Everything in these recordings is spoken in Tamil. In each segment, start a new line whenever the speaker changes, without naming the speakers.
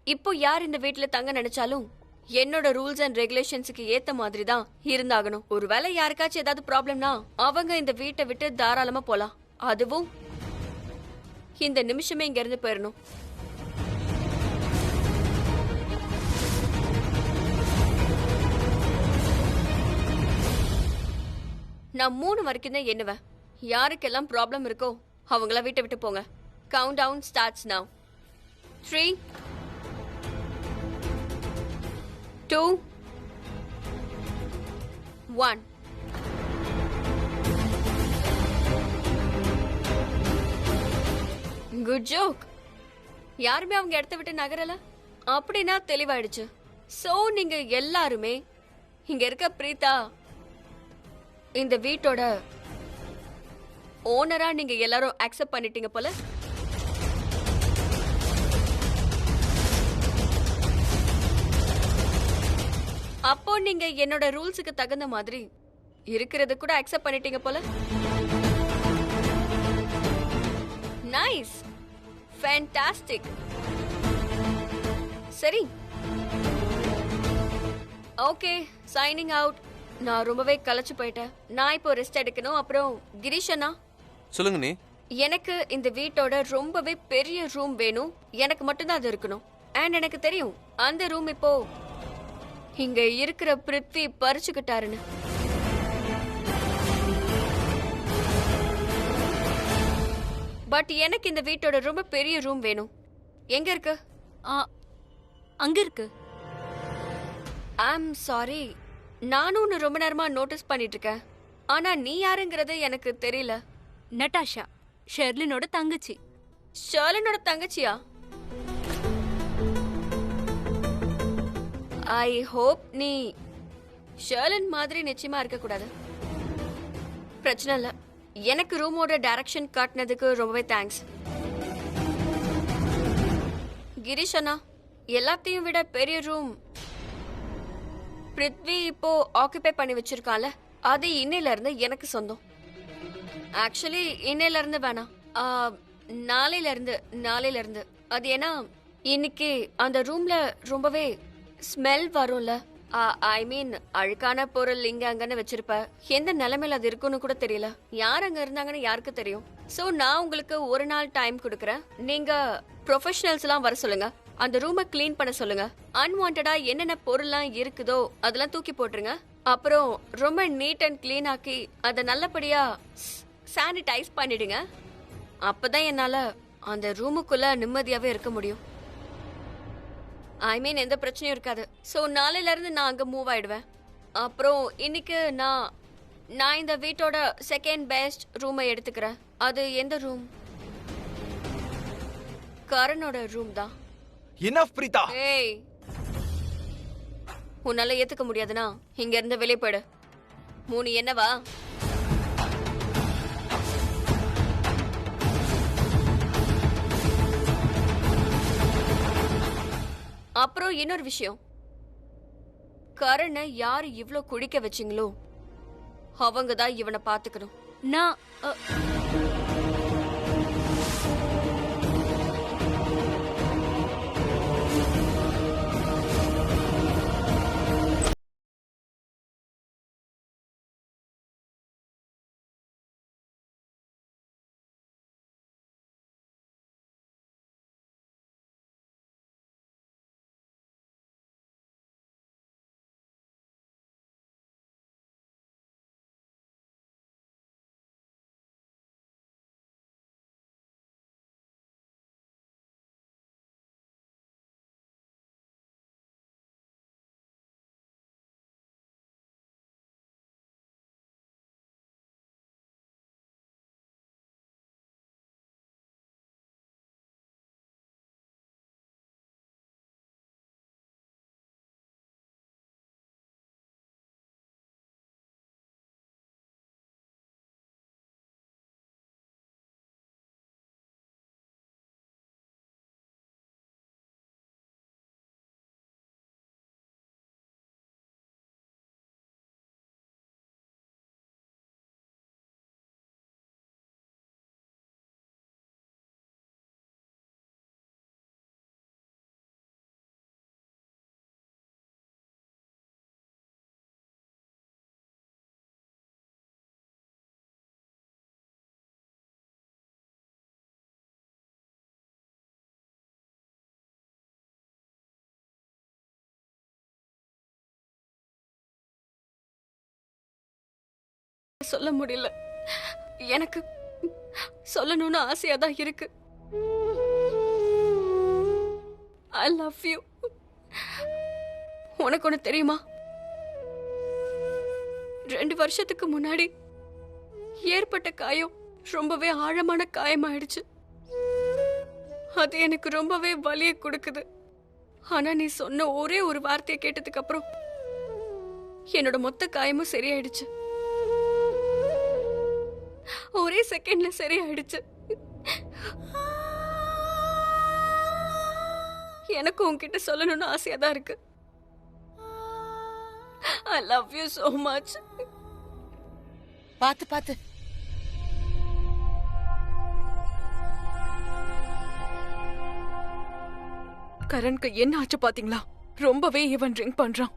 இப்போ யார் இந்த வீட்ல தங்க நினைச்சாலும் என்னோட ரூல்ஸ் அண்ட் ரெகுலேஷன்ஸுக்கு ஏத்த மாதிரி தான் இருந்தாகணும். ஒருவேளை யாருக்காச்சும் ஏதாவது ப்ராப்ளம்னா அவங்க இந்த வீட்டை விட்டு தாராளமா போலாம். அதுவும் இந்த நிமிஷமே இங்க இருந்து போயிடணும். நான் 3 வரைக்கும் தான் எண்ணுவேன். யாருக்கெல்லாம் ப்ராப்ளம் இருக்கோ அவங்கள வீட்டை விட்டு போங்க. Count down starts now. 3 2 1. Good joke. யாருமே அவங்க இடத்த விட்டு நகரல. அப்படின்னா தெளிவாயிடுச்சு. சோ நீங்க எல்லாருமே இங்க இருக்க பிரீதா இந்த வீட்டோட ஓனரா நீங்க எல்லாரும் அக்செப்ட் பண்ணிட்டீங்க போல. அப்போ நீங்க என்னோட ரூல்ஸுக்கு தகுந்த மாதிரி இருக்கிறது கூட அக்செப்ட் பண்ணிட்டீங்க போல. Nice, fantastic. சரி, ஓகே, சைனிங் அவுட். நான் ரொம்பவே களைச்சு போயிட்டேன். நான் இப்போ ரெஸ்ட் எடுக்கணும். அப்புறம் கிரீஷ் அண்ணா,
சொல்லுங்க நீ.
எனக்கு இந்த வீட்டோட ரொம்பவே பெரிய ரூம் வேணும். எனக்கு மட்டும்தான் அது இருக்கணும். அண்ட் எனக்கு தெரியும் அந்த ரூம் இப்போ இங்க இருக்கிற பிருத்வி பறிச்சுக்கிட்டாருன்னு. பட் எனக்கு இந்த வீட்டோட ரொம்ப பெரிய ரூம் வேணும். எங்க இருக்கு?
அங்க இருக்கு.
ஐம் சாரி, நானும் உன்னை ரொம்ப நேரமா நோட்டீஸ் பண்ணிட்டு இருக்கேன். ஆனா நீ யாருங்கிறது எனக்கு தெரியல.
நட்டாஷா, ஷெர்லினோட தங்கச்சி.
ஷர்லனோட தங்கச்சியா? ஐ ஹோப் நீ ஷர்லன் மாதிரி நிச்சயமா இருக்க கூடாது. பிரச்சனை இல்ல. எனக்கு ரூமோட டைரக்ஷன் காட்டினதுக்கு ரொம்பவே தேங்க்ஸ். கிரீஷ் அண்ணா, எல்லாத்தையும் விட பெரிய ரூம் பிருத்வி இப்போ ஆக்குபை பண்ணி வச்சிருக்கான்ல, அது இன்னையில இருந்து எனக்கு சொந்தம். ஆக்சுவலி இன்னையில இருந்து வேணாம், நாளையில இருந்து. அது ஏன்னா இன்னைக்கு அந்த ரூம்ல ரொம்பவே ஸ்மெல் வரும்ல. ஐ மீன் அழுக்கான பொருள் இங்க அங்கன்னு வச்சிருப்ப. எந்த நிலைமையில அது இருக்குன்னு கூட தெரியல. யார் அங்க இருந்தாங்கன்னு யாருக்கு தெரியும்? சோ நான் உங்களுக்கு ஒரு நாள் டைம் கொடுக்கறேன். நீங்க ப்ரொஃபஷனல்ஸ் எல்லாம் வர சொல்லுங்க. அந்த ரூமை கிளீன் பண்ண சொல்லுங்க. அன்வான்டா என்னென்ன பொருள்லாம் இருக்குதோ அதெல்லாம் தூக்கி போட்டுருங்க. அப்புறம் ரொம்ப நீட் அண்ட் கிளீன் ஆக்கி அதை நல்லபடியா சானிடைஸ் பண்ணிடுங்க. அப்பதான் என்னால அந்த ரூமுக்குள்ள நிம்மதியாவே இருக்க முடியும். ஐ மீன் எந்த பிரச்சனையும் இருக்காது. ஸோ நாளையில இருந்து நான் அங்க மூவ் ஆயிடுவேன். அப்புறம் இன்னைக்கு நான் இந்த வீட்டோட செகண்ட் பெஸ்ட் ரூமை எடுத்துக்கிறேன். அது எந்த ரூம்? கரனோட ரூம் தான்.
எனஃப் பிரீதா.
ஏய், உன்னால ஏத்துக்க முடியாதுன்னா இங்க இருந்து வெளியே போயிடு. 3 என்னவா? அப்புறம் இன்னொரு விஷயம், கரணை யாரு இவ்ளோ குடிக்க வச்சீங்களோ அவங்க தான் இவனை பாத்துக்கணும்.
நான்
சொல்ல முடியல. எனக்கு சொல்லணும்னு ஆசையா தான் இருக்கு. I love you. உனக்கு ஒண்ணு தெரியுமா? 2 வருஷத்துக்கு முன்னாடி ஏற்பட்ட காயம் ரொம்பவே ஆழமான காயமாயிடுச்சு. அது எனக்கு ரொம்பவே வலியை கொடுக்குது. ஆனா நீ சொன்ன ஒரே ஒரு வார்த்தையை கேட்டதுக்கு அப்புறம் என்னோட மொத்த காயமும் சரியாயிடுச்சு. ஒரே செகண்ட்ல சரியாயிடுச்சு. எனக்கு உன்கிட்ட சொல்லணும்னு ஆசையா தான் இருக்கு. I love you so much.
பாத்து பாத்து.
கரண்க்கு என்ன ஆச்சு பாத்தீங்களா? ரொம்பவே இவன் ட்ரிங்க் பண்றான்.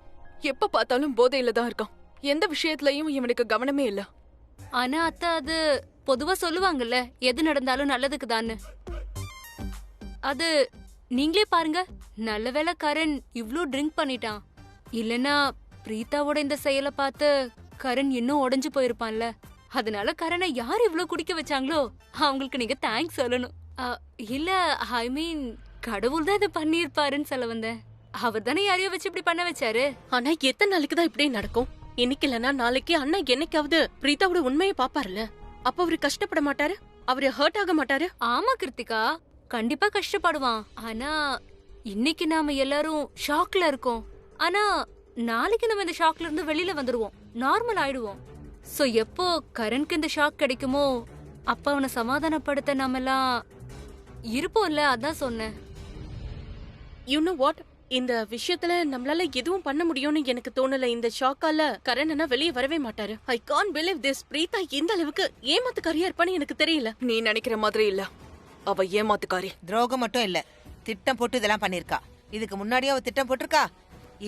எப்ப பார்த்தாலும் போதையில தான் இருக்கான். எந்த விஷயத்துலயும் இவனுக்கு கவனமே இல்ல.
ஆனா அத்தை, அது பொதுவா சொல்லுவாங்கல்ல, எது நடந்தாலும் நல்லதுக்கு தான்னு. அது நீங்களே பாருங்க. நல்ல வேளை கரண் இவ்ளோ ட்ரிங்க் பண்ணிட்டான். இல்லனா பிரீத்தாவோட இந்த செயலை பார்த்து கரண் இன்னும் உடைஞ்சு போயிருப்பான்ல. அதனால கரணை யார் இவ்ளோ குடிக்க வச்சாங்களோ அவங்களுக்கு நீங்க தேங்க்ஸ் சொல்லணும். இல்ல, ஐ மீன் கடவுள் தான் இதை பண்ணியிருப்பாருன்னு சொல்ல வந்தேன். அவர் தானே யாரையோ வச்சு இப்படி பண்ண வச்சாரு.
ஆனா எத்தனை நாளைக்கு தான் இப்படியே நடக்கும்? இன்னைக்கு இல்லனா நாளைக்கு அண்ணா என்னைக்காவது பிரீத்தாவோட உண்மையை பாப்பாருல்ல. அப்ப அவரு கஷ்டப்பட மாட்டாரு? அவரு ஹர்ட் ஆக மாட்டாரு?
ஆமா கிருத்திகா, கண்டிப்பா கஷ்டப்படுவான். ஆனா இன்னைக்கு நாம எல்லாரும் ஷாக்ல இருக்கோம். ஆனா நாளைக்கு நம்ம இந்த ஷாக்ல இருந்து வெளியில வந்துருவோம், நார்மல் ஆயிடுவோம். சோ எப்போ கரண்க்கு இந்த ஷாக் கிடைக்குமோ அப்ப அவனை சமாதானப்படுத்த நாம எல்லாம் இருப்போம்ல. அதான் சொன்னேன்.
யூ நோ வாட், இந்த விஷயத்துல நம்மளால எதுவும் பண்ண முடியும்னு எனக்கு தோணல. இந்த ஷாக்கால கரணனா வெளியே வரவே மாட்டாரு. I can't believe this. Preetha இந்த அளவுக்கு ஏமாத்துக்காரியா இருப்பான்னு எனக்கு தெரியல. நீ நினைக்கிற மாதிரி இல்ல, அவ ஏமாத்துக்காரி.
துரோகம் மட்டும் இல்ல, திட்டம் போட்டு இதெல்லாம் பண்ணிருக்கா. இதுக்கு முன்னாடியே அவ திட்டம் போட்டிருக்கா.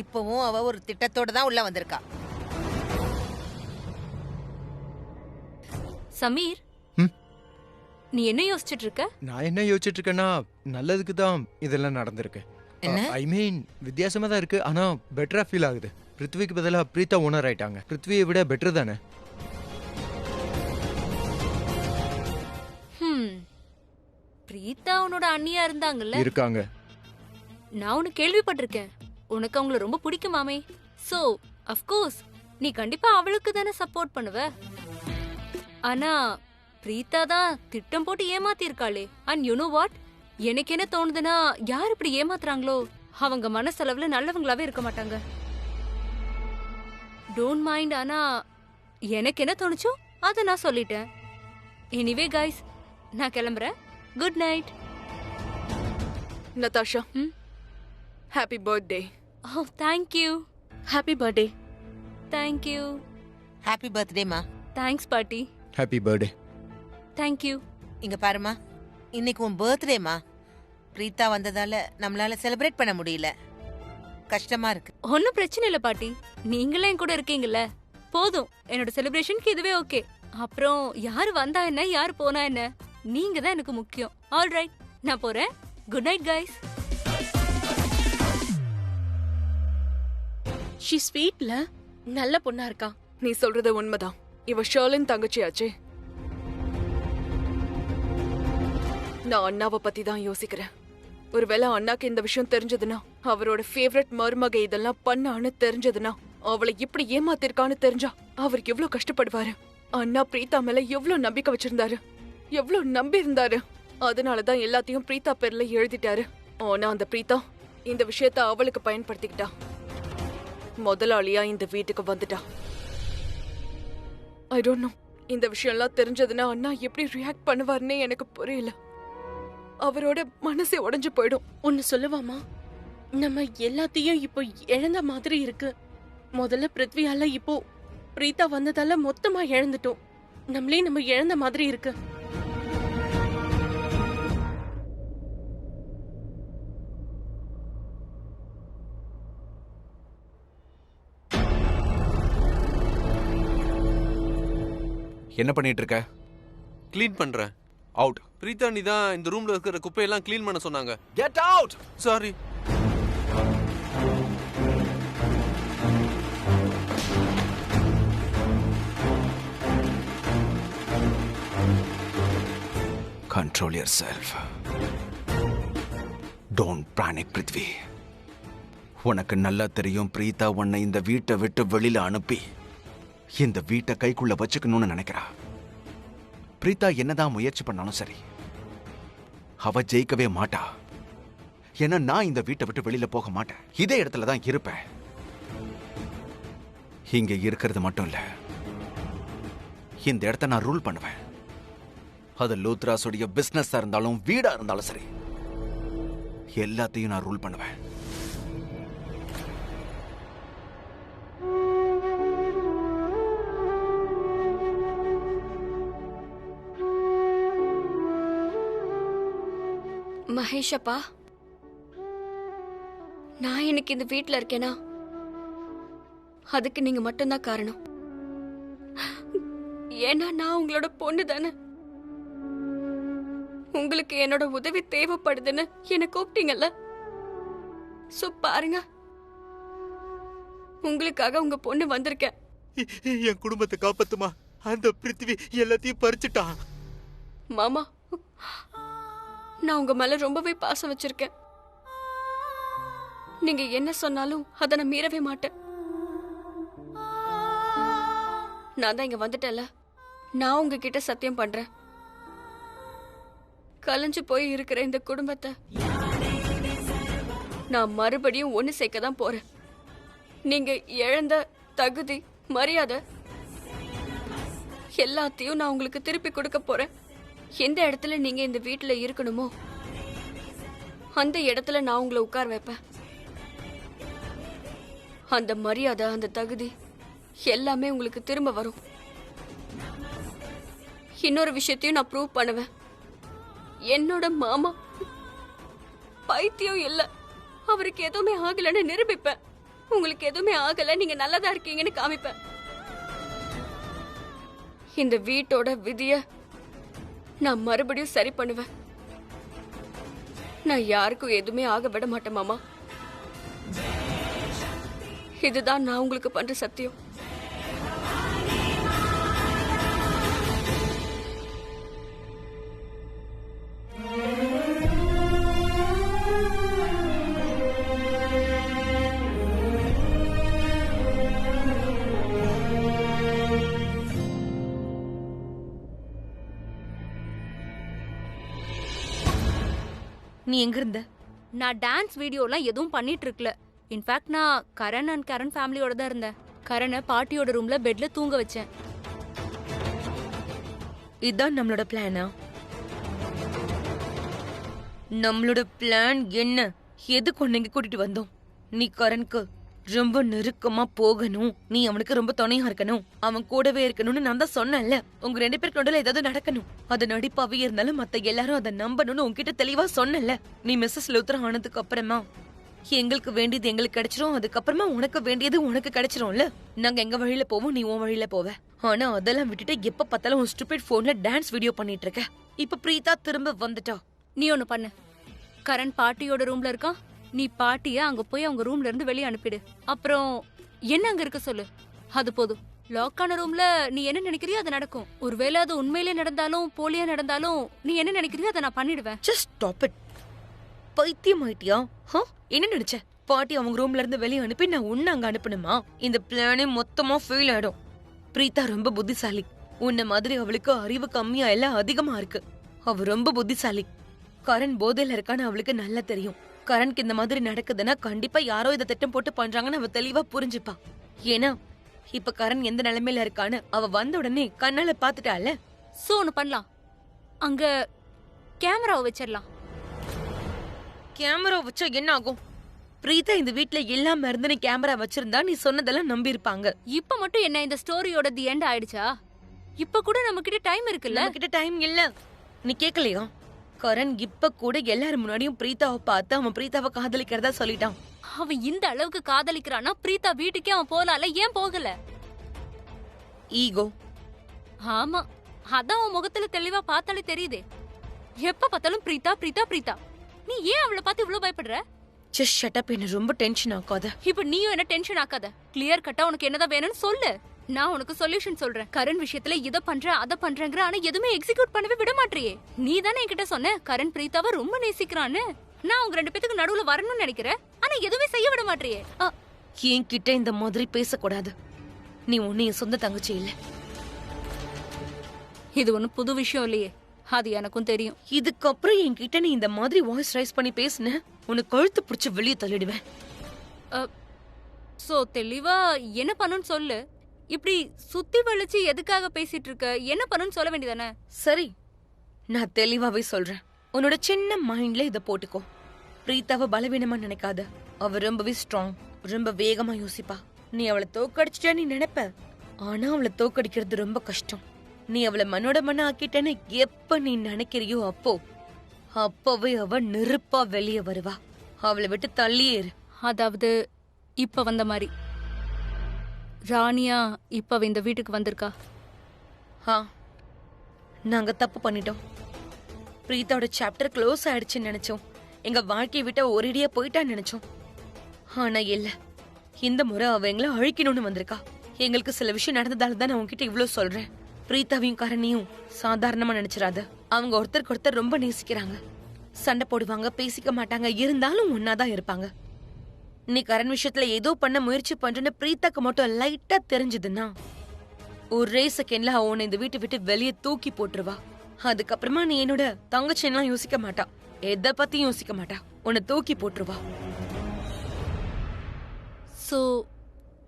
இப்பவும் அவ ஒரு திட்டத்தோட தான் உள்ள வந்திருக்கா.
சமீர், நீ என்ன யோசிச்சுட்டு இருக்க?
நான் என்ன யோசிச்சுட்டு இருக்கேன்னா, நல்லதுக்கு தான் இதெல்லாம் நடந்திருக்கு. ஐ மீன் வித்தியாசமா தான் இருக்கு, ஆனா பெட்டரா ஃபீல் ஆகுது. பிருத்விக்கு பதிலா பிரீத்தா ஓனர் ஆயிட்டாங்க. பிருத்வியை விட பெட்டர் தானே?
பிரீத்தா உன்னோட அண்ணியா இருந்தாங்கல்ல?
இருக்காங்க.
நான் உன்னை கேள்விப்பட்டிருக்கேன். உனக்கு அவங்கள ரொம்ப பிடிக்குமாமே. சோ அஃப்கோர்ஸ் நீ கண்டிப்பா அவளுக்கு தானே சப்போர்ட் பண்ணுவ. ஆனா பிரீத்தா தான் திட்டம் போட்டு ஏமாத்திருக்காளே. அண்ட் யூ நோ வாட், எனக்கு என்ன தோணுதுன்னா, யார் இப்படி ஏமாத்துறாங்களோ அவங்க மனசளவுல நல்லவங்களாவே இருக்க மாட்டாங்க. Don't mind. ஆனா எனக்கு என்ன தோணுச்சோ அதை நான் சொல்லிட்டேன். எனிவே கைஸ், நான் கிளம்புறேன். Good night.
Natasha, happy birthday.
Oh thank you.
Happy birthday.
Thank you.
Happy பர்த்டேமா.
தேங்க்ஸ் பாட்டி.
Happy birthday.
தேங்க்யூ.
இங்க பாருமா, இன்னைக்கு உன் பர்த்டேமா. பிரீத்தா வந்ததால நம்மளால செலிப்ரேட் பண்ண முடியல. கஷ்டமா இருக்கு.
ஒன்னும் பிரச்சனை இல்ல பாட்டி, நீங்களே என் கூட இருக்கீங்கல்ல, போதும். என்னோட செலிப்ரேஷனுக்கு இதுவே ஓகே. அப்புறம் யாரு வந்தா என்ன, யாரு போனா என்ன, நீங்க தான் எனக்கு முக்கியம். ஆல் ரைட், நான் போறேன். Good night guys.
ஷீ ஸ்வீட்ல நல்ல பொண்ணா இருக்கா. நீ சொல்றது உண்மைதான். இவ ஷர்லின் தங்கச்சியாச்சே. நான் அண்ணாவை பத்தி தான் யோசிக்கிறேன். ஒருவேளை அண்ணாக்கு இந்த விஷயம் தெரிஞ்சதுன்னா, அவரோட ஃபேவரட் மருமக இதெல்லாம் பண்ணான்னு தெரிஞ்சதுன்னா, அவளை இப்படி ஏமாத்திருக்கான்னு தெரிஞ்சா அவர் எவ்வளவு கஷ்டப்படுவாரு. அண்ணா பிரீத்தா மேல எவ்வளவு நம்பிக்கை வச்சிருந்தாரு, எவ்வளவு நம்பி இருந்தாரு. அதனாலதான் எல்லாத்தையும் பிரீத்தா பேர்ல எழுதிட்டாரு. ஆனா அந்த பிரீத்தா இந்த விஷயத்த அவளுக்கு பயன்படுத்திக்கிட்டா. முதலாளியா இந்த வீட்டுக்கு வந்துட்டா. ஐ டோன்ட் நோ, இந்த விஷயம்லாம் தெரிஞ்சதுன்னா அண்ணா எப்படி ரியாக்ட் பண்ணுவாருன்னே எனக்கு புரியல. அவரோட மனசே உடைஞ்சு போயிடும். ஒன்னு சொல்லுவாமா, நம்ம எல்லாத்தையும் இப்போ இழந்த மாதிரி இருக்கு. முதல்ல பிருத்வியால இப்போ பிரீத்தா வந்ததால மொத்தமா இழந்துட்டோம். நம்மளே நம்ம இழந்த மாதிரி இருக்கு.
என்ன பண்ணிட்டு இருக்க? க்ளீன் பண்றேன். அவுட். பிரீத்தா நீ தான் இந்த ரூம்ல இருக்கிற குப்பையெல்லாம் க்ளீன் பண்ண சொன்னாங்க. Get out. Sorry. Control yourself. Don't panic, Prithvi. உனக்கு நல்லா தெரியும் பிரீதா உன்னை இந்த வீட்டை விட்டு வெளியில அனுப்பி இந்த வீட்டை கைக்குள்ள வச்சுக்கணும்னு நினைக்கிறா. பிரீதா என்னதான் முயற்சி பண்ணாலும் சரி, அவ ஜெயிக்கவே மாட்டா. ஏன்னா நான் இந்த வீட்டை விட்டு வெளியில போக மாட்டேன். இதே இடத்துல தான் இருப்பேன். இங்க இருக்கிறது மட்டும் இல்ல, இந்த இடத்த நான் ரூல் பண்ணுவேன். அது லூத்ராஸுடைய பிசினஸா இருந்தாலும் வீடா இருந்தாலும் சரி, எல்லாத்தையும் நான் ரூல் பண்ணுவேன்.
மகேஷப்பா, நான் இன்னைக்கு இந்த வீட்ல இருக்கேனா அதுக்கு நீங்க மட்டும்தான் காரணம். ஏன்னா நான் உங்களோட பொண்ணு தானே. உங்களுக்கு என்னோட உதவி தேவைப்படுதுன்னு என்ன கூப்பிட்டீங்கல்ல. சோ பாருங்க, உங்களுக்காக உங்க பொண்ணு வந்திருக்கேன்.
என் குடும்பத்தை காப்பாத்துமா. அந்த பிருத்திவி எல்லாத்தையும் பறிச்சுட்டான்.
மாமா, நான் உங்க மேல ரொம்பவே பாசம் வச்சிருக்கேன். நீங்க என்ன சொன்னாலும் அதை நான் மீறவே மாட்டேன். நான் தான் இங்க வந்துட்டேன்ல, நான் உங்ககிட்ட சத்தியம் பண்றேன், கலைஞ்சு போய் இருக்கிற இந்த குடும்பத்தை நான் மறுபடியும் ஒண்ணு சேர்க்க தான் போறேன். நீங்க இழந்த தகுதி, மரியாதை எல்லாத்தையும் நான் உங்களுக்கு திருப்பி கொடுக்க போறேன். எந்த இடத்துல நீங்க இந்த வீட்டுல இருக்கணுமோ அந்த இடத்துல நான் உங்களை உட்கார வைப்பேன். அந்த மரியாதை, அந்த தகுதி எல்லாமே உங்களுக்கு திரும்ப வரும். இன்னொரு விஷயத்தையும் நான் ப்ரூவ் பண்ணுவேன். என்னோட மாமா பைத்தியம் இல்ல, அவருக்கு எதுவுமே ஆகலன்னு நிரூபிப்பேன். உங்களுக்கு எதுவுமே ஆகல, நீங்க நல்லதா இருக்கீங்கன்னு காமிப்பேன். இந்த வீட்டோட விதிய நான் மறுபடியும் சரி பண்ணுவேன். நான் யாருக்கும் எதுவுமே ஆக விட மாட்டேன் மாமா. இதுதான் நான் உங்களுக்கு பண்ற சத்தியம்.
நீ எங்க இருந்த?
நான் டான்ஸ் வீடியோலாம் எதுவும் பண்ணிட்டு இருக்கல. இன்ஃபேக்ட் நான் கரண் அண்ட் கரண் ஃபேமிலியோட தான் இருந்தேன். கரணை பாட்டியோட ரூம்ல பெட்ல தூங்க வச்சேன்.
இதான் நம்மளோட பிளானா? நம்மளோட பிளான் என்ன? எதுக்கு உன்னை இங்க கூட்டிட்டு வந்தோம்? நீ கரனுக்கு ரொம்ப நெருக்கமா போகணும், நீ அவனுக்கு ரொம்ப துணையா இருக்கணும், அவன் கூடவே இருக்கணும்னு நான் தான் சொன்னேன்ல. உங்க 2 பேருக்கு நடுவுல ஏதாவது நடக்கணும். அது நடிப்பாவே இருந்தாலும் மத்த எல்லாரும் அதை நம்பணும்னு உன்கிட்ட தெளிவா சொன்னேன்ல. நீ மிஸ்ஸஸ் லூத்ரா ஆனதுக்கு அப்புறமா எங்களுக்கு வேண்டியது எங்களுக்கு கிடைச்சிரும், அதுக்கப்புறமா உனக்கு வேண்டியது உனக்கு கிடைச்சிரும்ல. நாங்க எங்க வழியில போவோம், நீ உன் வழியில போவ. ஆனா அதெல்லாம் விட்டுட்டு எப்ப பார்த்தாலும் உன் ஸ்டூபிட் போன்ல டான்ஸ் வீடியோ பண்ணிட்டு இருக்க. இப்ப பிரீதா திரும்ப வந்துட்டா.
நீ ஒண்ணு பண்ணு, கரண் பாட்டியோட ரூம்ல இருக்கான், நீ பாட்டிய அங்க போய் அவங்க ரூம்ல இருந்து வெளியே அனுப்பிடு. அப்புறம் என்ன அங்க இருக்க சொல்லு, அது போதும். லாக்கான ரூம்ல நீ என்ன நினைக்கிறியோ அது நடக்கும். ஒருவேளை அது உண்மையிலே நடந்தாலும் போலியா நடந்தாலும் நீ என்ன நினைக்கிறியோ அதை நான் பண்ணிடுவேன்.
Just stop it. பைத்தியம் ஆயிட்டியா? என்ன நினைச்ச? பாட்டி அவங்க ரூம்ல இருந்து வெளியே அனுப்பி நான் உன்ன அங்க அனுப்பணுமா? இந்த பிளானே மொத்தமா ஃபெயில் ஆயிடும். பிரீதா ரொம்ப புத்திசாலி. உன்ன மாதிரி அவளுக்கு அறிவு கம்மியா எல்லாம் அதிகமா இருக்கு. அவ ரொம்ப புத்திசாலி. கரண் போதையில இருக்கான்னு அவளுக்கு நல்லா தெரியும். கரண்க்கு இந்த மாதிரி நடக்குதுன்னா கண்டிப்பா யாரோ இதை திட்டம் போட்டு பண்றாங்கன்னு அவ தெளிவா புரிஞ்சுப்பா. ஏன்னா இப்ப கரண் எந்த நிலைமையில இருக்கான்னு அவ வந்த உடனே கண்ணால பாத்துட்டால.
சோ ஒண்ணு பண்ணலாம், அங்க கேமராவை வச்சிடலாம்.
கேமரா வச்சா என்ன ஆகும்? பிரீதா இந்த வீட்ல இல்லாம இருந்து நீ கேமரா வச்சிருந்தா நீ சொன்னதெல்லாம் நம்பி இருப்பாங்க.
இப்ப மட்டும் என்ன இந்த ஸ்டோரியோட தி எண்ட் ஆயிடுச்சா? இப்ப கூட நம்ம கிட்ட டைம் இருக்குல்ல.
நம்ம கிட்ட டைம் இல்ல. நீ கேக்கலையா? கரண் இப்ப கூட எல்லாரும் முன்னாடியும் பிரீதாவை பார்த்து அவன் பிரீதாவை காதலிக்கிறதா சொல்லிட்டான்.
அவன் இந்த அளவுக்கு காதலிக்கிறானா பிரீதா வீட்டுக்கே அவன் போலால, ஏன் போகல?
ஈகோ.
ஆமா, அதான் உன் முகத்துல தெளிவா பார்த்தாலே தெரியுதே. எப்ப பார்த்தாலும் பிரீதா பிரீதா பிரீதா. நீ ஏன் அவளை பார்த்து இவ்வளவு பயப்படுற?
Just shut up. என்ன ரொம்ப டென்ஷன் ஆக்காத.
இப்ப நீயும் என்ன டென்ஷன் ஆக்காத. கிளியர் கட்டா உனக்கு என்னதான் வேணும்னு சொல்லு. நான் உனக்கு சொல்யூஷன் சொல்றேன். கரண் விஷயத்துல இத பண்றேன் அத பண்றேங்கற, ஆனா எதுவுமே எக்ஸிக்யூட் பண்ணவே விட மாட்டியே. நீ தானே என்கிட்ட சொன்ன கரண் பிரீத்தாவை ரொம்ப நேசிக்கிறான்னு. நான் உங்க ரெண்டு பேத்துக்கு நடுவுல வரணும்னு நினைக்கிறேன், ஆனா எதுவுமே செய்ய விட மாட்டியே.
என்கிட்ட இந்த மாதிரி பேசக்கூடாது. நீ ஒன்னு என் சொந்த தங்கச்சி இல்ல.
இது ஒண்ணும் புது விஷயம் இல்லையே, அது எனக்கும் தெரியும்.
இதுக்கப்புறம் என்கிட்ட நீ இந்த மாதிரி வாய்ஸ் ரைஸ் பண்ணி பேசுன, உனக்கு கழுத்து பிடிச்சி வெளியே தள்ளிடுவேன்.
சோ தெளிவா என்ன பண்ணுன்னு சொல்லு. இப்படி சுத்தி வளைச்சு எதுக்காக பேசிட்டு இருக்க? என்ன பண்ணுன்னு சொல்ல வேண்டியதானே?
சரி, நான் தெளிவாவே சொல்றேன். உன்னோட சின்ன மைண்ட்ல இத போட்டுக்கோ. பிரீத்தாவை பலவீனமா நினைக்காத. அவ ரொம்பவே ஸ்ட்ராங், ரொம்ப வேகமா யோசிப்பா. நீ அவளை தோக்கடிச்சிட்டா நீ நினைப்ப, ஆனா அவளை தோக்கடிக்கிறது ரொம்ப கஷ்டம். நீ அவளை மண்ணோட மண்ண ஆக்கிட்டேன்னு எப்ப நீ நினைக்கிறியோ அப்பவே அவ நெருப்பா வெளியே வருவா. அவளை விட்டு தள்ளியே இரு.
அதாவது இப்ப வந்த மாதிரி ராணியா இப்ப இந்த வீட்டுக்கு வந்திருக்கா.
நாங்க தப்பு பண்ணிட்டோம். பிரீத்தாவோட சாப்டர் க்ளோஸ் ஆயிடுச்சுன்னு நினைச்சோம். எங்க வாழ்க்கையை விட்ட ஒரேடியா போயிட்டான்னு நினைச்சோம். ஆனா இல்ல, இந்த முறை அவ எங்களை அழிக்கணும்னு வந்திருக்கா. எங்களுக்கு சில விஷயம் நடந்ததால தான் நான் உன்கிட்ட இவ்வளவு சொல்றேன். பிரீத்தாவையும் கரணியும் சாதாரணமா நினைச்சிடாத. அவங்க ஒருத்தருக்கு ஒருத்தர் ரொம்ப நேசிக்கிறாங்க. சண்டை போடுவாங்க, பேசிக்க மாட்டாங்க, இருந்தாலும் ஒன்னாதான் இருப்பாங்க. நீ கரண் விஷயத்துல ஏதோ பண்ண முயற்சி பண்றேன்னு பிரீத்தாக்கு மட்டும் லைட்டா தெரிஞ்சதுன்னா ஒரே செகண்ட்ல அவனை இந்த வீட்டை விட்டு வெளியே தூக்கி போட்டுருவா. அதுக்கப்புறமா நீ என்னோட தங்கச்சின்லாம் யோசிக்க மாட்டா, எதை பத்தியும் யோசிக்க மாட்டா, உன்னை தூக்கி போட்டுருவா.
சோ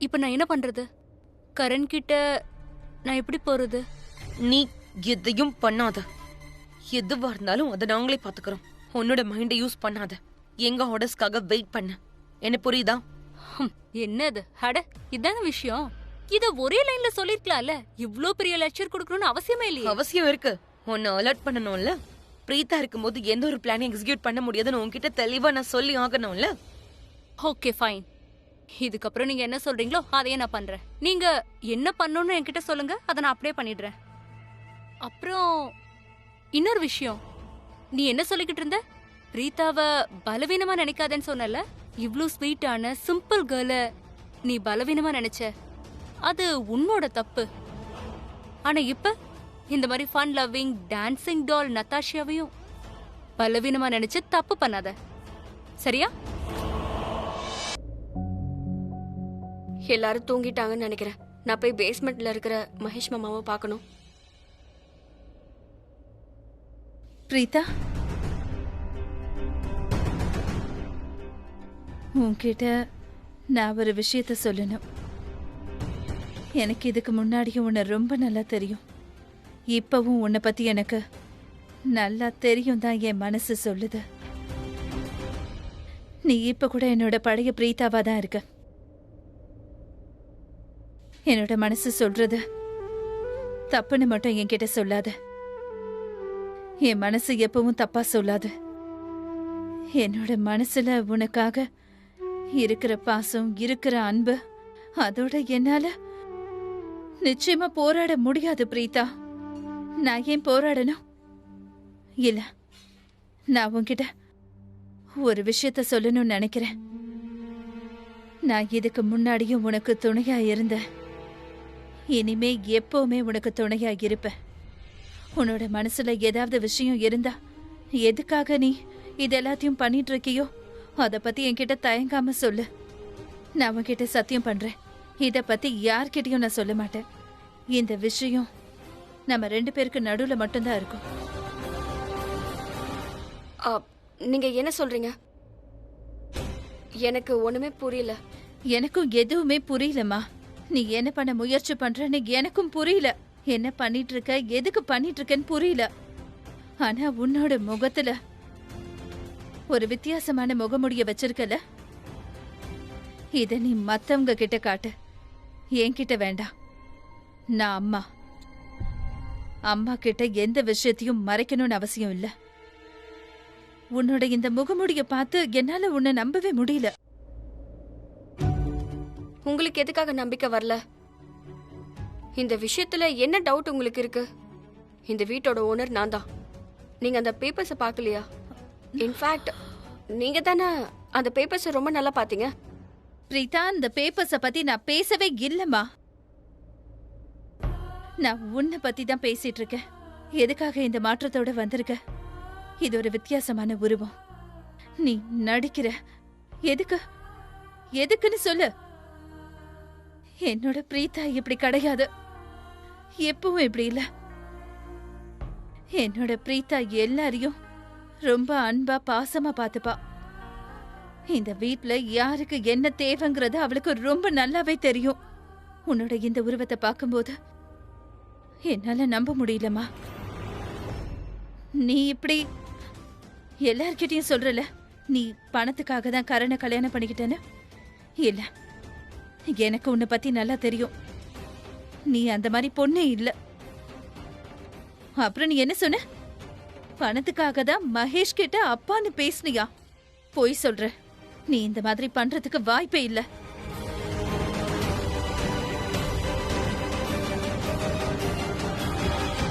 இப்ப நான் என்ன பண்றது? கரண் கிட்ட நான் எப்படி போறது?
நீ எதையும் பண்ணாத. எதுவா இருந்தாலும் அதை நாங்களே பாத்துக்கிறோம். உன்னோட மைண்டை யூஸ் பண்ணாத. எங்க ஆர்டர்ஸ்க்காக வெயிட் பண்ண. என்ன புரியுதா?
என்னது அட, இதான விஷயம். இத ஒரே லைன்ல சொல்லிருக்கலாம்ல. இவ்ளோ பெரிய லெக்சர் கொடுக்கணும்னு அவசியமே இல்லையே.
அவசியம் இருக்கு. உன்னை அலர்ட் பண்ணணும்ல. பிரீத்தா இருக்கும்போது எந்த ஒரு பிளானையும் எக்ஸிக்யூட் பண்ண முடியாதுன்னு உன்கிட்ட தெளிவா நான் சொல்லி ஆகணும்ல.
Okay fine. இதுக்கப்புறம் நீங்க என்ன சொல்றீங்களோ அதையே நான் பண்றேன். நீங்க என்ன பண்ணணும்னு என்கிட்ட சொல்லுங்க, அதை நான் அப்படியே பண்ணிடுறேன். அப்புறம் இன்னொரு விஷயம், நீ என்ன சொல்லிக்கிட்டு இருந்த? பிரீத்தாவ பலவீனமா நினைக்காதேன்னு சொன்னல. இவ்ளோ ஸ்வீட்டான சிம்பிள் கேர்ள நீ பலவீனமா நினைச்ச, அது உன்னோட தப்பு. ஆனா இப்ப இந்த மாதிரி ஃபன் லவ்விங் டான்சிங் டால் நத்தாஷியாவையும் பலவீனமா நினைச்சு தப்பு பண்ணாத, சரியா?
எல்லாரும் தூங்கிட்டாங்கன்னு நினைக்கிறேன். நான் போய் பேஸ்மெண்ட்ல இருக்கிற மகேஷ் மாமாவை பார்க்கணும்.
பிரீதா, உன்கிட்ட நான் ஒரு விஷயத்த சொல்லணும். எனக்கு இதுக்கு முன்னாடியும் உன்னை ரொம்ப நல்லா தெரியும். இப்பவும் உன்னை பத்தி எனக்கு நல்லா தெரியும் தான் என் மனசு சொல்லுது. நீ இப்ப கூட என்னோட பழைய பிரீதாவா தான் இருக்க. என்னோட மனசு சொல்றது தப்புன்னு மட்டும் என்கிட்ட சொல்லாத. என் மனசு எப்பவும் தப்பா சொல்லாது. என்னோட மனசுல உனக்காக இருக்கிற பாசம், இருக்கிற அன்பு, அதோட என்னால நிச்சயமா போராட முடியாது பிரீதா. நான் ஏன் போராடணும்? இல்ல, நான் உன்கிட்ட ஒரு விஷயத்த சொல்லணும்னு நினைக்கிறேன். நான் இதுக்கு முன்னாடியும் உனக்கு துணையா இருந்தேன். இனிமே எப்பவுமே உனக்கு துணையா இருப்பேன். உன்னோட மனசுல ஏதாவது விஷயம் இருந்தா, எதுக்காக நீ இது எல்லாத்தையும் பண்ணிட்டு இருக்கியோ அத பத்தி என்கிட்ட தயங்காம சொல்லு. நான் உன்கிட்ட சத்தியம் பண்றேன், இத பத்தி யார்கிட்டயும் நான் சொல்ல மாட்டேன். இந்த விஷயம் நம்ம 2 பேருக்கு நடுவுல மட்டும்தான் இருக்கும்.
நீங்க என்ன சொல்றீங்க? எனக்கு ஒண்ணுமே புரியல.
எனக்கும் எதுவுமே புரியலம்மா. நீ என்ன பண்ண முயற்சி பண்றன்னு எனக்கும் புரியல. என்ன பண்ணிட்டு இருக்க, எதுக்கு பண்ணிட்டு இருக்கன்னு புரியல. ஆனா உன்னோட முகத்துல ஒரு வித்தியாசமான முகமுடிய வச்சிருக்கல, இத நீ மத்தவங்க கிட்ட காட்டு, என்கிட்ட வேண்டாம். நான் அம்மா கிட்ட எந்த விஷயத்தையும் மறைக்கணும்னு அவசியம் இல்ல. உன்னோட இந்த முகமுடிய பார்த்து என்னால உன்னை நம்பவே முடியல.
உங்களுக்கு எதுக்காக நம்பிக்கை வரல? இந்த விஷயத்துல என்ன டவுட் உங்களுக்கு இருக்கு? இந்த வீட்டோட ஓனர் நான் தான். நீங்க அந்த பேப்பர்ஸை பார்க்கலையா? இன்ஃபேக்ட் நீங்க தானே அந்த பேப்பர்ஸை ரொம்ப நல்லா பாத்தீங்க.
பிரீதா, இந்த பேப்பர்ஸ பத்தி நான் பேசவே இல்லம்மா. நான் உன்னை பத்தி தான் பேசிட்டு இருக்கேன். எதுக்காக இந்த மாற்றத்தோட வந்திருக்க? இது ஒரு வித்தியாசமான உருவம். நீ நடிக்கிற. எதுக்கு? எதுக்குன்னு சொல்லு. என்னோட பிரீதா இப்படி கிடையாது. எப்பவும் இப்படி இல்ல. என்னோட பிரீதா எல்லாரையும் ரொம்ப அன்பா பாசமா பாத்துப்பா. இந்த வீட்ல யாருக்கு என்ன தேவைங்கிறது அவளுக்கு ரொம்ப நல்லாவே தெரியும். உன்னோட இந்த உருவத்தை பார்க்கும்போது என்னால நம்ப முடியலமா. நீ இப்படி எல்லார்கிட்டயும் சொல்றல நீ பணத்துக்காக தான் கரணை கல்யாணம் பண்ணிக்கிட்டேன்னு. இல்ல, எனக்கு உன்னை பத்தி நல்லா தெரியும். நீ அந்த மாதிரி பொண்ணே இல்ல. அப்புறம் நீ என்ன சொன்ன? பணத்துக்காக தான் மகேஷ் கிட்ட அப்பான்னு பேசுனியா? போய் சொல்ற. நீ இந்த மாதிரி பண்றதுக்கு வாய்ப்பே இல்ல.